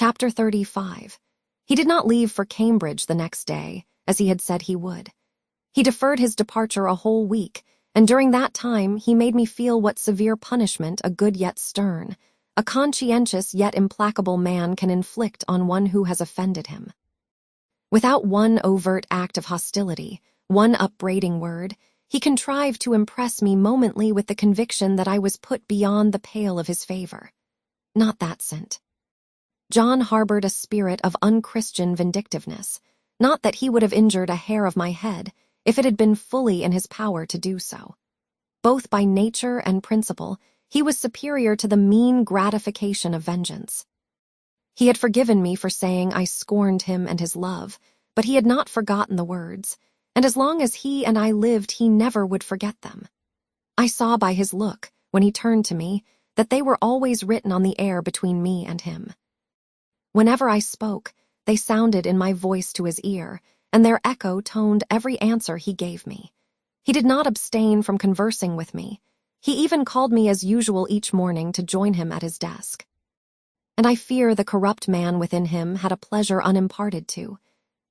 Chapter 35. He did not leave for Cambridge the next day, as he had said he would. He deferred his departure a whole week, and during that time he made me feel what severe punishment a good yet stern, a conscientious yet implacable man can inflict on one who has offended him. Without one overt act of hostility, one upbraiding word, he contrived to impress me momently with the conviction that I was put beyond the pale of his favor. Not that scent. John harbored a spirit of unchristian vindictiveness, not that he would have injured a hair of my head if it had been fully in his power to do so. Both by nature and principle, he was superior to the mean gratification of vengeance. He had forgiven me for saying I scorned him and his love, but he had not forgotten the words, and as long as he and I lived, he never would forget them. I saw by his look, when he turned to me, that they were always written on the air between me and him. Whenever I spoke, they sounded in my voice to his ear, and their echo toned every answer he gave me. He did not abstain from conversing with me. He even called me as usual each morning to join him at his desk. And I fear the corrupt man within him had a pleasure unimparted to,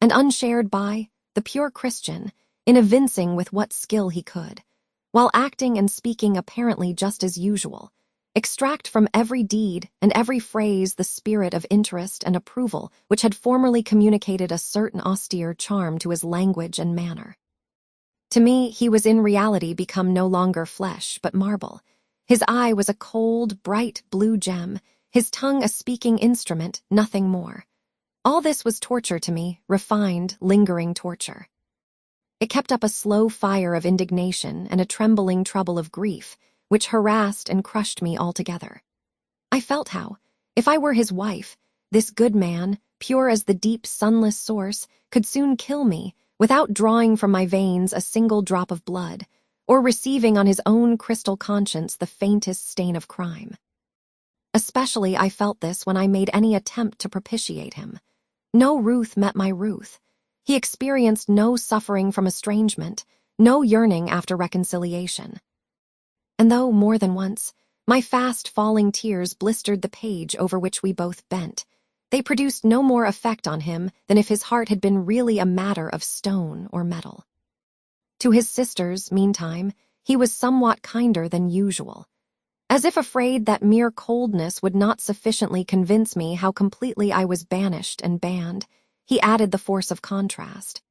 and unshared by, the pure Christian, in evincing with what skill he could, while acting and speaking apparently just as usual, extract from every deed and every phrase the spirit of interest and approval which had formerly communicated a certain austere charm to his language and manner. To me, he was in reality become no longer flesh but marble. His eye was a cold, bright blue gem, his tongue a speaking instrument, nothing more. All this was torture to me, refined, lingering torture. It kept up a slow fire of indignation and a trembling trouble of grief, which harassed and crushed me altogether. I felt how, if I were his wife, this good man, pure as the deep sunless source, could soon kill me, without drawing from my veins a single drop of blood, or receiving on his own crystal conscience the faintest stain of crime. Especially I felt this when I made any attempt to propitiate him. No ruth met my ruth. He experienced no suffering from estrangement, no yearning after reconciliation. And though, more than once, my fast-falling tears blistered the page over which we both bent, they produced no more effect on him than if his heart had been really a matter of stone or metal. To his sisters, meantime, he was somewhat kinder than usual. As if afraid that mere coldness would not sufficiently convince me how completely I was banished and banned, he added the force of contrast.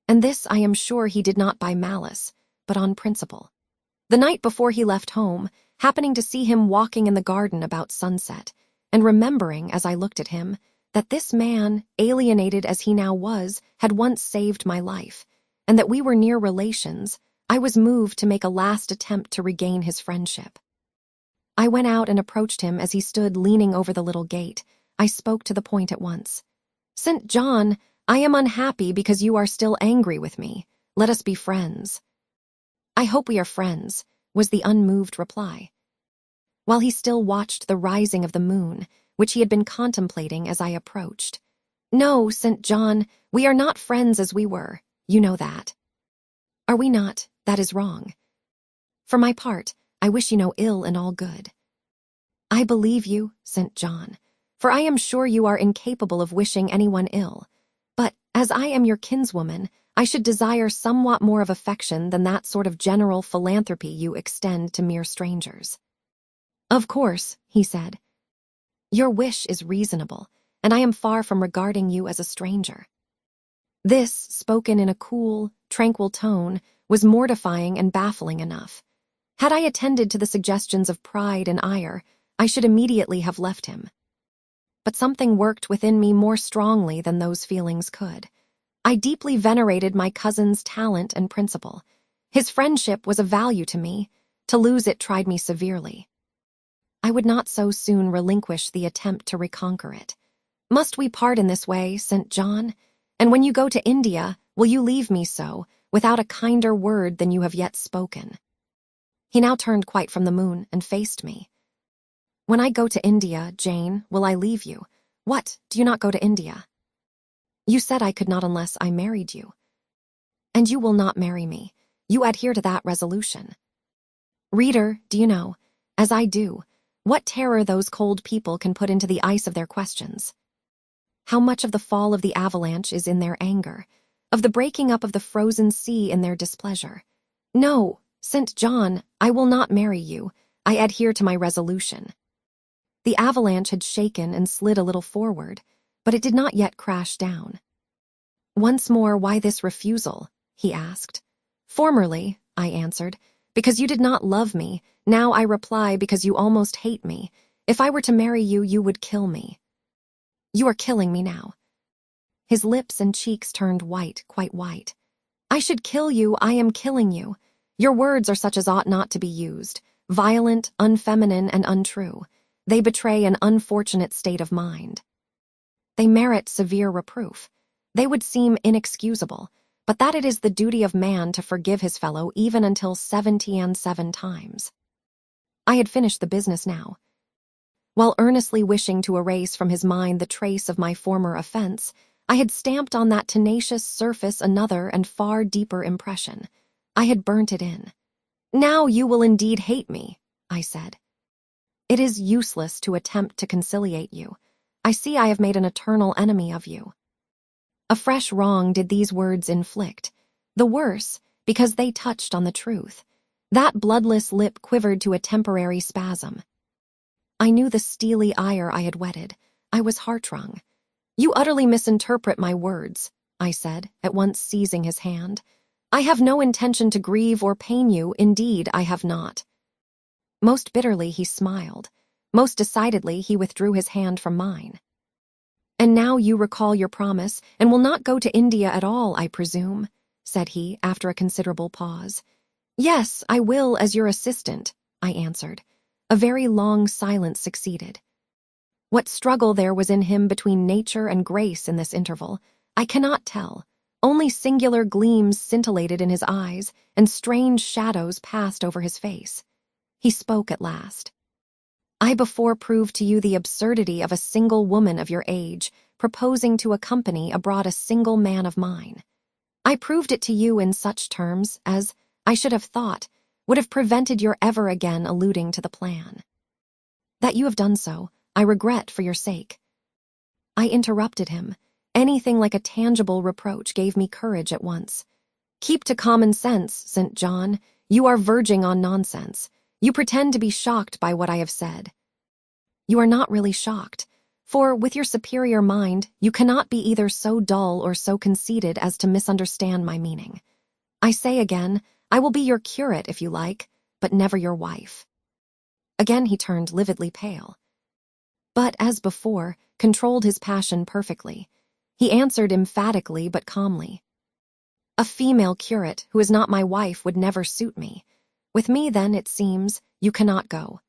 And this I am sure he did not by malice, but on principle. The night before he left home, happening to see him walking in the garden about sunset, and remembering, as I looked at him, that this man, alienated as he now was, had once saved my life, and that we were near relations, I was moved to make a last attempt to regain his friendship. I went out and approached him as he stood leaning over the little gate. I spoke to the point at once. "St. John, I am unhappy because you are still angry with me. Let us be friends." "I hope we are friends," was the unmoved reply. While he still watched the rising of the moon, which he had been contemplating as I approached. "No, St. John, we are not friends as we were. You know that." "Are we not? That is wrong. For my part, I wish you no ill and all good." "I believe you, St. John, for I am sure you are incapable of wishing anyone ill. But, as I am your kinswoman, I should desire somewhat more of affection than that sort of general philanthropy you extend to mere strangers." "Of course," he said. "Your wish is reasonable, and I am far from regarding you as a stranger." This, spoken in a cool, tranquil tone, was mortifying and baffling enough. Had I attended to the suggestions of pride and ire, I should immediately have left him. But something worked within me more strongly than those feelings could. I deeply venerated my cousin's talent and principle. His friendship was of value to me. To lose it tried me severely. I would not so soon relinquish the attempt to reconquer it. "Must we part in this way, St. John? And when you go to India, will you leave me so, without a kinder word than you have yet spoken?" He now turned quite from the moon and faced me. "When I go to India, Jane, will I leave you? What, do you not go to India?" "You said I could not unless I married you." "And you will not marry me. You adhere to that resolution." "Reader, do you know, as I do, What terror those cold people can put into the ice of their questions. How much of the fall of the avalanche is in their anger, of the breaking up of the frozen sea in their displeasure. No, St. John, I will not marry you. I adhere to my resolution. The avalanche had shaken and slid a little forward, but it did not yet crash down. Once more, why this refusal? He asked. Formerly, I answered, because you did not love me. Now I reply because you almost hate me. If I were to marry you, you would kill me. You are killing me now. His lips and cheeks turned white, quite white. I should kill you, I am killing you. Your words are such as ought not to be used, violent, unfeminine, and untrue. They betray an unfortunate state of mind. They merit severe reproof. They would seem inexcusable, but that it is the duty of man to forgive his fellow even until 77 times. I had finished the business now. While earnestly wishing to erase from his mind the trace of my former offense, I had stamped on that tenacious surface another and far deeper impression. I had burnt it in. Now you will indeed hate me, I said. It is useless to attempt to conciliate you. I see I have made an eternal enemy of you. A fresh wrong did these words inflict, the worse because they touched on the truth. That bloodless lip quivered to a temporary spasm. I knew the steely ire I had wedded. I was heart-wrung. You utterly misinterpret my words, I said, at once seizing his hand. I have no intention to grieve or pain you, indeed I have not. Most bitterly he smiled. Most decidedly he withdrew his hand from mine. And now you recall your promise and will not go to India at all, I presume, said he after a considerable pause. Yes, I will as your assistant, I answered. A very long silence succeeded. What struggle there was in him between nature and grace in this interval, I cannot tell. Only singular gleams scintillated in his eyes, and strange shadows passed over his face. He spoke at last. I before proved to you the absurdity of a single woman of your age proposing to accompany abroad a single man of mine. I proved it to you in such terms as, I should have thought, would have prevented your ever again alluding to the plan. That you have done so, I regret for your sake. I interrupted him. Anything like a tangible reproach gave me courage at once. Keep to common sense, St. John. You are verging on nonsense. You pretend to be shocked by what I have said. You are not really shocked, for with your superior mind, you cannot be either so dull or so conceited as to misunderstand my meaning. I say again, I will be your curate if you like, but never your wife. Again he turned lividly pale. But, as before, controlled his passion perfectly. He answered emphatically but calmly. A female curate who is not my wife would never suit me. With me, then, it seems, you cannot go.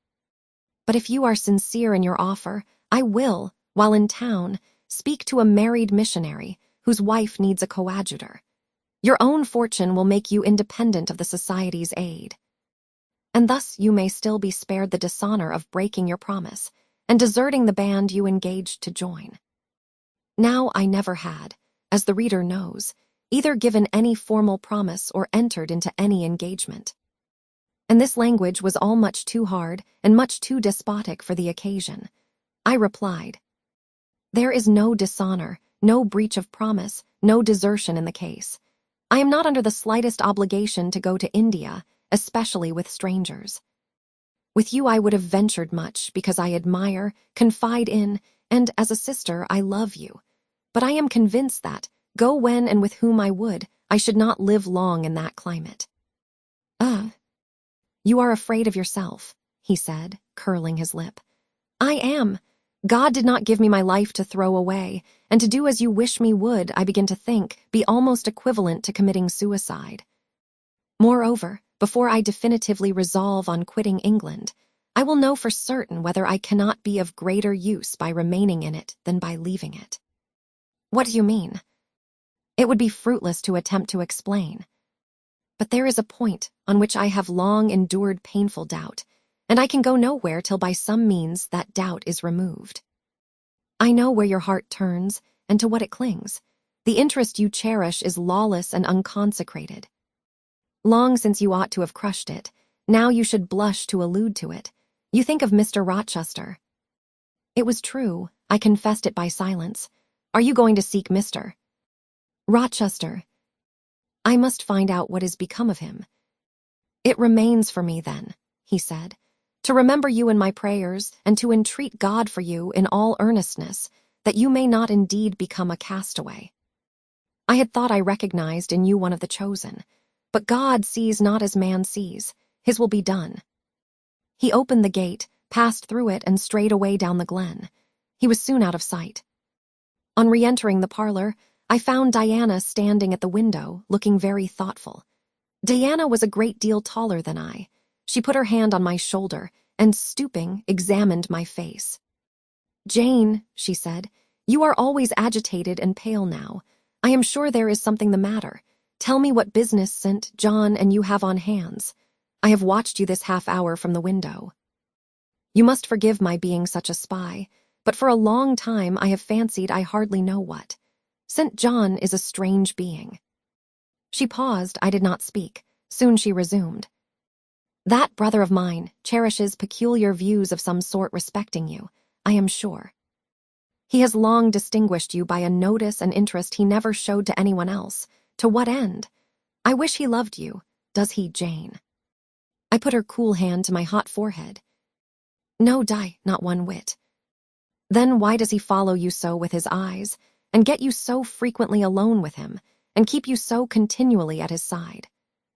But if you are sincere in your offer, I will, while in town, speak to a married missionary whose wife needs a coadjutor. Your own fortune will make you independent of the society's aid. And thus you may still be spared the dishonor of breaking your promise and deserting the band you engaged to join. Now I never had, as the reader knows, either given any formal promise or entered into any engagement. And this language was all much too hard and much too despotic for the occasion. I replied, There is no dishonor, no breach of promise, no desertion in the case. I am not under the slightest obligation to go to India, especially with strangers. With you I would have ventured much, because I admire, confide in, and as a sister I love you. But I am convinced that, go when and with whom I would, I should not live long in that climate. You are afraid of yourself, he said, curling his lip. I am. God did not give me my life to throw away, and to do as you wish me would, I begin to think, be almost equivalent to committing suicide. Moreover, before I definitively resolve on quitting England, I will know for certain whether I cannot be of greater use by remaining in it than by leaving it. What do you mean? It would be fruitless to attempt to explain. But there is a point on which I have long endured painful doubt, and I can go nowhere till by some means that doubt is removed. I know where your heart turns and to what it clings. The interest you cherish is lawless and unconsecrated. Long since you ought to have crushed it, now you should blush to allude to it. You think of Mr. Rochester. It was true. I confessed it by silence. Are you going to seek Mr. Rochester? I must find out what has become of him. It remains for me then, he said, to remember you in my prayers and to entreat God for you in all earnestness, that you may not indeed become a castaway. I had thought I recognized in you one of the chosen, but God sees not as man sees. His will be done. He opened the gate, passed through it, and strayed away down the glen. He was soon out of sight. On re-entering the parlor, I found Diana standing at the window, looking very thoughtful. Diana was a great deal taller than I. She put her hand on my shoulder and, stooping, examined my face. "Jane," she said, "you are always agitated and pale now. I am sure there is something the matter. Tell me what business St. John and you have on hands. I have watched you this half-hour from the window. You must forgive my being such a spy, but for a long time I have fancied I hardly know what. St. John is a strange being." She paused. I did not speak. Soon she resumed. "That brother of mine cherishes peculiar views of some sort respecting you, I am sure. He has long distinguished you by a notice and interest he never showed to anyone else. To what end? I wish he loved you. Does he, Jane?" I put her cool hand to my hot forehead. "No, Di, not one whit." "Then why does he follow you so with his eyes, and get you so frequently alone with him, and keep you so continually at his side?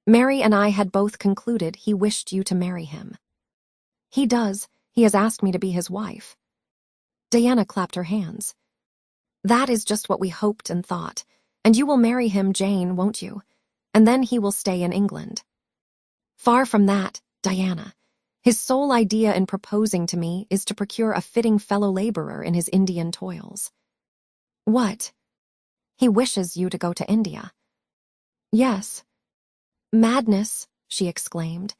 Mary and I had both concluded he wished you to marry him." "He does. He has asked me to be his wife." Diana clapped her hands. "That is just what we hoped and thought. And you will marry him, Jane, won't you? And then he will stay in England." "Far from that, Diana. His sole idea in proposing to me is to procure a fitting fellow-laborer in his Indian toils." "What?" "He wishes you to go to India." "Yes." "Madness," she exclaimed.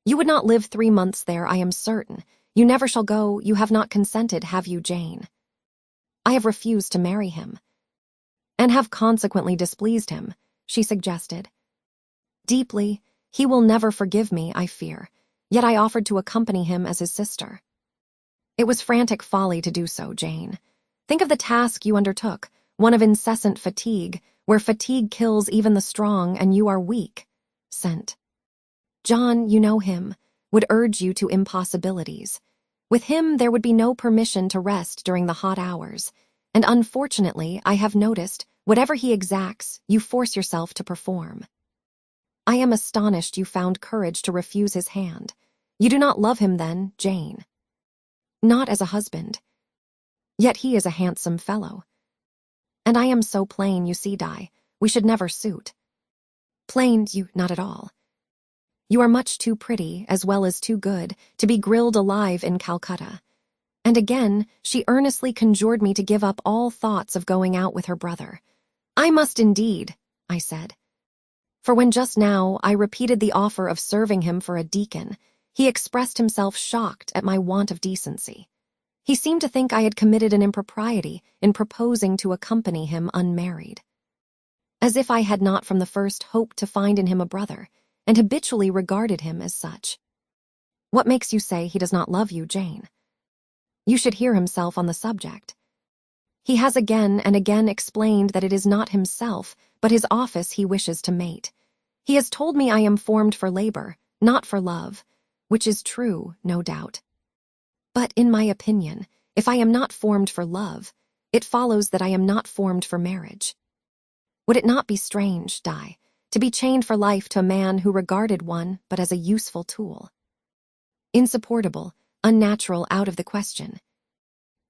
"You would not live 3 months there, I am certain. You never shall go. You have not consented, have you, Jane?" "I have refused to marry him." "And have consequently displeased him," she suggested. "Deeply. He will never forgive me, I fear. Yet I offered to accompany him as his sister." "It was frantic folly to do so, Jane. Think of the task you undertook, one of incessant fatigue, where fatigue kills even the strong, and you are weak. St. John, you know him, would urge you to impossibilities. With him there would be no permission to rest during the hot hours, and unfortunately I have noticed, whatever he exacts, you force yourself to perform. I am astonished you found courage to refuse his hand. You do not love him then, Jane?" "Not as a husband. Yet he is a handsome fellow. And I am so plain, you see, Di, we should never suit." "Plain, you not at all. You are much too pretty, as well as too good, to be grilled alive in Calcutta." And again, she earnestly conjured me to give up all thoughts of going out with her brother. "I must indeed," I said. For when just now I repeated the offer of serving him for a deacon, he expressed himself shocked at my want of decency. He seemed to think I had committed an impropriety in proposing to accompany him unmarried. As if I had not from the first hoped to find in him a brother, and habitually regarded him as such. "What makes you say he does not love you, Jane?" "You should hear himself on the subject. He has again and again explained that it is not himself, but his office he wishes to mate. He has told me I am formed for labor, not for love, which is true, no doubt. But in my opinion, if I am not formed for love, it follows that I am not formed for marriage. Would it not be strange, Di, to be chained for life to a man who regarded one but as a useful tool? Insupportable, unnatural, out of the question.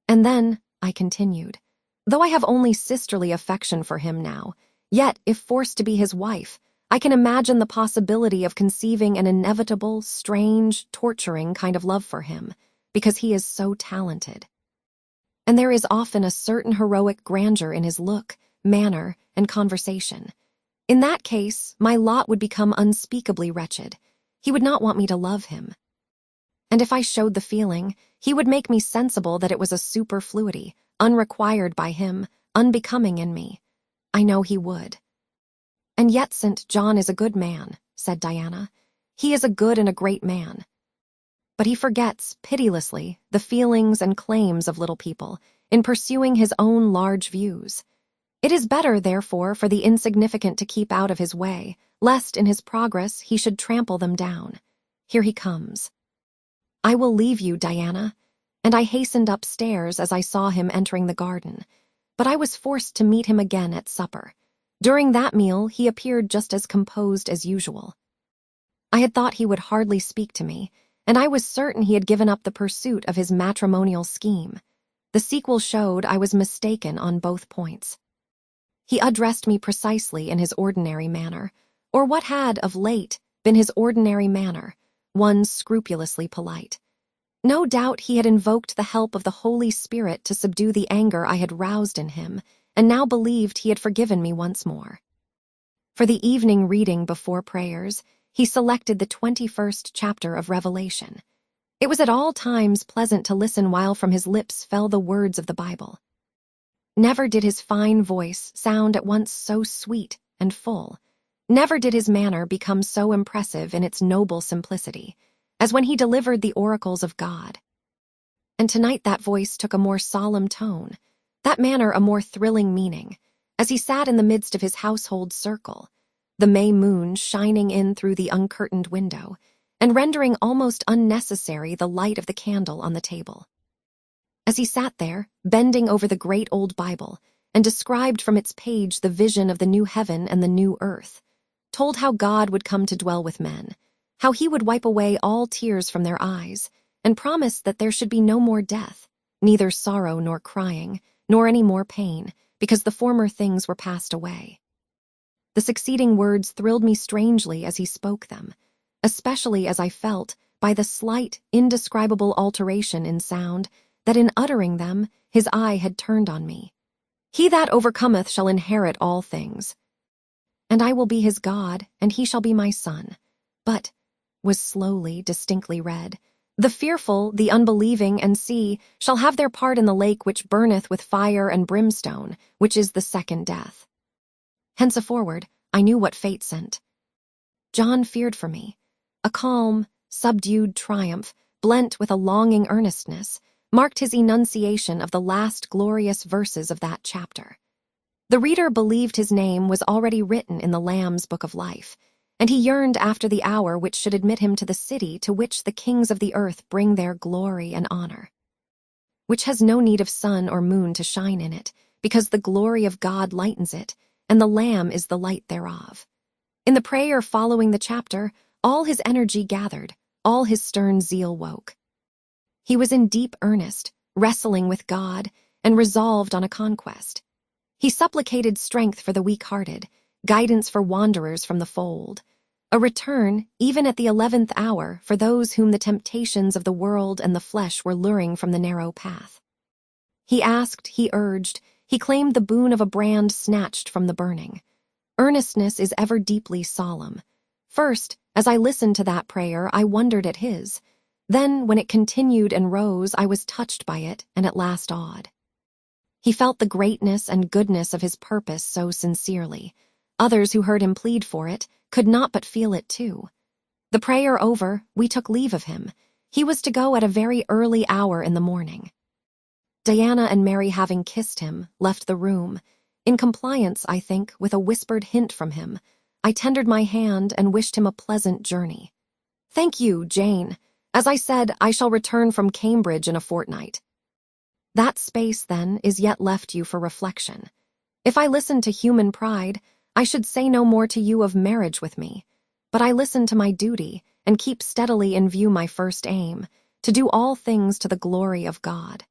And then, I continued, though I have only sisterly affection for him now, yet, if forced to be his wife, I can imagine the possibility of conceiving an inevitable, strange, torturing kind of love for him, because he is so talented. And there is often a certain heroic grandeur in his look, manner, and conversation. In that case, my lot would become unspeakably wretched. He would not want me to love him. And if I showed the feeling, he would make me sensible that it was a superfluity, unrequired by him, unbecoming in me. I know he would. And yet St. John is a good man, said Diana. He is a good and a great man. But he forgets, pitilessly, the feelings and claims of little people in pursuing his own large views. It is better, therefore, for the insignificant to keep out of his way, lest in his progress he should trample them down. Here he comes. I will leave you, Diana, and I hastened upstairs as I saw him entering the garden, but I was forced to meet him again at supper. During that meal, he appeared just as composed as usual. I had thought he would hardly speak to me, and I was certain he had given up the pursuit of his matrimonial scheme. The sequel showed I was mistaken on both points. He addressed me precisely in his ordinary manner, or what had, of late, been his ordinary manner, one scrupulously polite. No doubt he had invoked the help of the Holy Spirit to subdue the anger I had roused in him, and now believed he had forgiven me once more. For the evening reading before prayers, he selected the 21st chapter of Revelation. It was at all times pleasant to listen while from his lips fell the words of the Bible. Never did his fine voice sound at once so sweet and full. Never did his manner become so impressive in its noble simplicity as when he delivered the oracles of God. And tonight that voice took a more solemn tone, that manner a more thrilling meaning, as he sat in the midst of his household circle, the May moon shining in through the uncurtained window, and rendering almost unnecessary the light of the candle on the table. As he sat there, bending over the great old Bible, and described from its page the vision of the new heaven and the new earth, told how God would come to dwell with men, how he would wipe away all tears from their eyes, and promised that there should be no more death, neither sorrow nor crying, nor any more pain, because the former things were passed away. The succeeding words thrilled me strangely as he spoke them, especially as I felt, by the slight, indescribable alteration in sound, that in uttering them his eye had turned on me. He that overcometh shall inherit all things. And I will be his God, and he shall be my son. But, was slowly, distinctly read, the fearful, the unbelieving, and shall have their part in the lake which burneth with fire and brimstone, which is the second death. Henceforward, I knew what fate sent. John feared for me. A calm, subdued triumph, blent with a longing earnestness, marked his enunciation of the last glorious verses of that chapter. The reader believed his name was already written in the Lamb's book of life, and he yearned after the hour which should admit him to the city to which the kings of the earth bring their glory and honor, which has no need of sun or moon to shine in it, because the glory of God lightens it, and the Lamb is the light thereof. In the prayer following the chapter, all his energy gathered, all his stern zeal woke. He was in deep earnest, wrestling with God, and resolved on a conquest. He supplicated strength for the weak-hearted, guidance for wanderers from the fold, a return, even at the 11th hour, for those whom the temptations of the world and the flesh were luring from the narrow path. He asked, he urged, he claimed the boon of a brand snatched from the burning. Earnestness is ever deeply solemn. First, as I listened to that prayer, I wondered at his. Then, when it continued and rose, I was touched by it and at last awed. He felt the greatness and goodness of his purpose so sincerely. Others who heard him plead for it could not but feel it too. The prayer over, we took leave of him. He was to go at a very early hour in the morning. Diana and Mary, having kissed him, left the room. In compliance, I think, with a whispered hint from him, I tendered my hand and wished him a pleasant journey. "Thank you, Jane. As I said, I shall return from Cambridge in a fortnight." That space, then, is yet left you for reflection. If I listened to human pride, I should say no more to you of marriage with me. But I listen to my duty, and keep steadily in view my first aim, to do all things to the glory of God.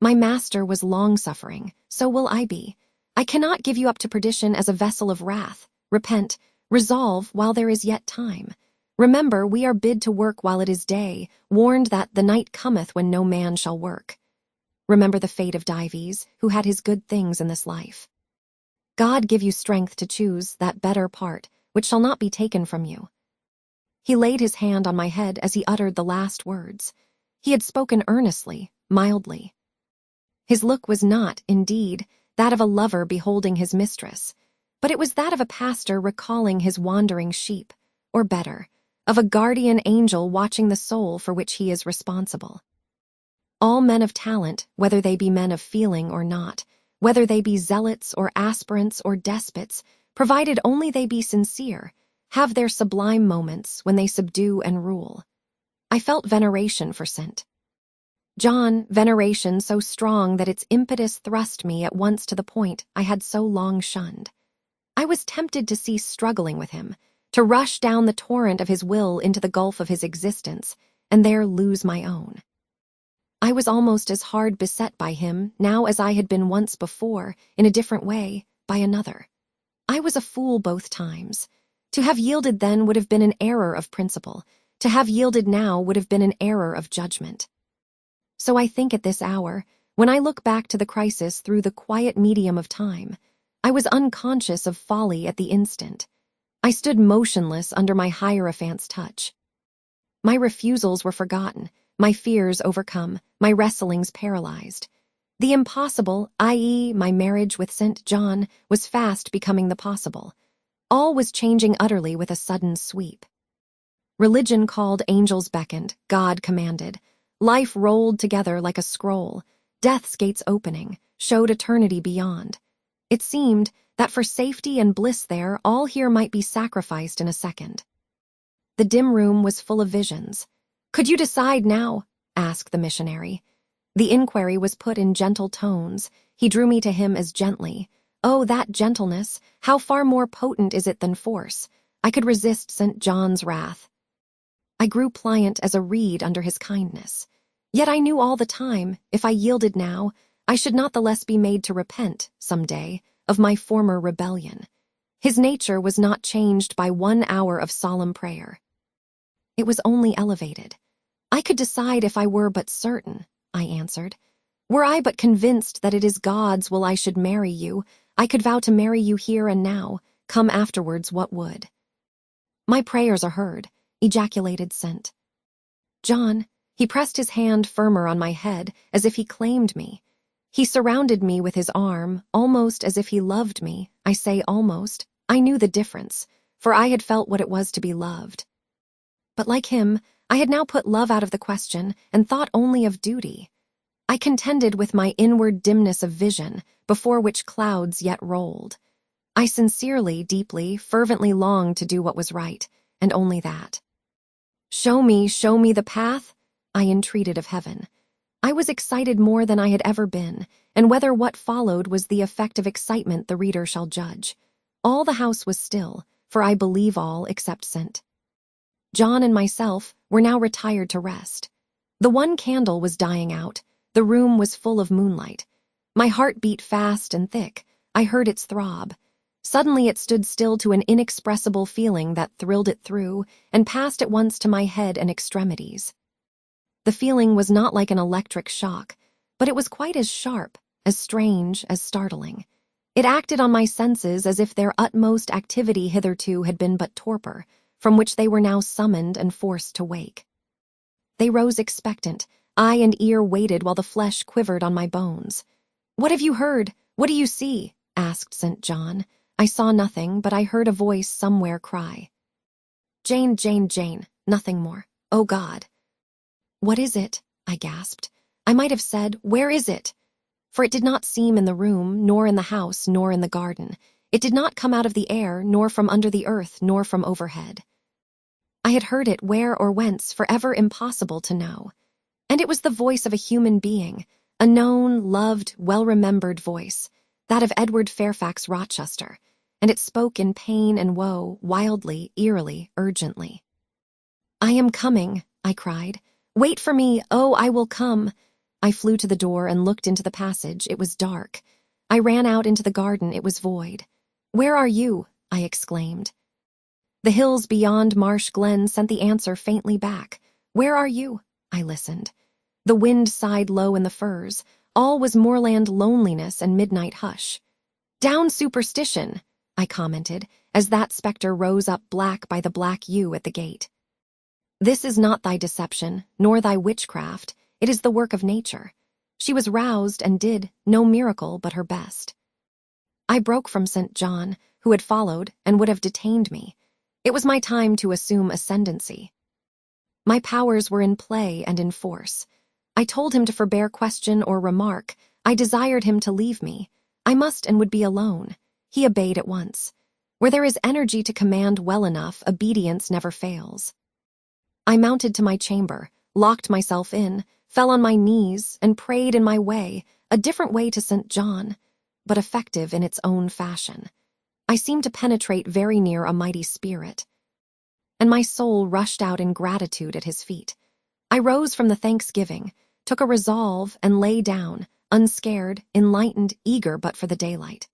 My master was long-suffering, so will I be. I cannot give you up to perdition as a vessel of wrath. Repent, resolve while there is yet time. Remember, we are bid to work while it is day, warned that the night cometh when no man shall work. Remember the fate of Dives, who had his good things in this life. God give you strength to choose that better part, which shall not be taken from you. He laid his hand on my head as he uttered the last words. He had spoken earnestly, mildly. His look was not, indeed, that of a lover beholding his mistress, but it was that of a pastor recalling his wandering sheep, or better, of a guardian angel watching the soul for which he is responsible. All men of talent, whether they be men of feeling or not, whether they be zealots or aspirants or despots, provided only they be sincere, have their sublime moments when they subdue and rule. I felt veneration for St. John, veneration so strong that its impetus thrust me at once to the point I had so long shunned. I was tempted to cease struggling with him, to rush down the torrent of his will into the gulf of his existence, and there lose my own. I was almost as hard beset by him now as I had been once before, in a different way, by another. I was a fool both times. To have yielded then would have been an error of principle. To have yielded now would have been an error of judgment. So I think at this hour, when I look back to the crisis through the quiet medium of time, I was unconscious of folly at the instant. I stood motionless under my Hierophant's touch. My refusals were forgotten, my fears overcome, my wrestlings paralyzed. The impossible, i.e., my marriage with St. John, was fast becoming the possible. All was changing utterly with a sudden sweep. Religion called, angels beckoned, God commanded. Life rolled together like a scroll. Death's gates opening showed eternity beyond. It seemed that for safety and bliss there, all here might be sacrificed in a second. The dim room was full of visions. "Could you decide now?" asked the missionary. The inquiry was put in gentle tones. He drew me to him as gently. Oh, that gentleness! How far more potent is it than force! I could resist St. John's wrath. I grew pliant as a reed under his kindness. Yet I knew all the time, if I yielded now, I should not the less be made to repent, some day, of my former rebellion. His nature was not changed by 1 hour of solemn prayer. It was only elevated. I could decide if I were but certain, I answered. Were I but convinced that it is God's will I should marry you, I could vow to marry you here and now, come afterwards what would. My prayers are heard, ejaculated St. John. He pressed his hand firmer on my head, as if he claimed me. He surrounded me with his arm, almost as if he loved me. I say almost. I knew the difference, for I had felt what it was to be loved. But like him, I had now put love out of the question and thought only of duty. I contended with my inward dimness of vision, before which clouds yet rolled. I sincerely, deeply, fervently longed to do what was right, and only that. Show me the path, I entreated of heaven. I was excited more than I had ever been, and whether what followed was the effect of excitement the reader shall judge. All the house was still, for I believe all except St. John and myself were now retired to rest. The one candle was dying out. The room was full of moonlight. My heart beat fast and thick. I heard its throb. Suddenly it stood still to an inexpressible feeling that thrilled it through and passed at once to my head and extremities. The feeling was not like an electric shock, but it was quite as sharp, as strange, as startling. It acted on my senses as if their utmost activity hitherto had been but torpor, from which they were now summoned and forced to wake. They rose expectant. Eye and ear waited while the flesh quivered on my bones. "What have you heard? What do you see?" asked St. John. I saw nothing, but I heard a voice somewhere cry. "Jane, Jane, Jane, nothing more. Oh God." "What is it?" I gasped. I might have said, "Where is it?" For it did not seem in the room, nor in the house, nor in the garden. It did not come out of the air, nor from under the earth, nor from overhead. I had heard it where or whence, forever impossible to know. And it was the voice of a human being, a known, loved, well-remembered voice, that of Edward Fairfax Rochester, and it spoke in pain and woe, wildly, eerily, urgently. "I am coming," I cried. "Wait for me, oh, I will come." I flew to the door and looked into the passage. It was dark. I ran out into the garden. It was void. "Where are you?" I exclaimed. The hills beyond Marsh Glen sent the answer faintly back. "Where are you?" I listened. The wind sighed low in the firs. All was moorland loneliness and midnight hush. "Down superstition," I commented, as that spectre rose up black by the black yew at the gate. "This is not thy deception, nor thy witchcraft. It is the work of nature. She was roused and did no miracle but her best." I broke from St. John, who had followed and would have detained me. It was my time to assume ascendancy. My powers were in play and in force. I told him to forbear question or remark. I desired him to leave me. I must and would be alone. He obeyed at once. Where there is energy to command well enough, obedience never fails. I mounted to my chamber, locked myself in, fell on my knees, and prayed in my way, a different way to St. John, but effective in its own fashion. I seemed to penetrate very near a mighty spirit, and my soul rushed out in gratitude at his feet. I rose from the thanksgiving, took a resolve, and lay down, unscared, enlightened, eager but for the daylight.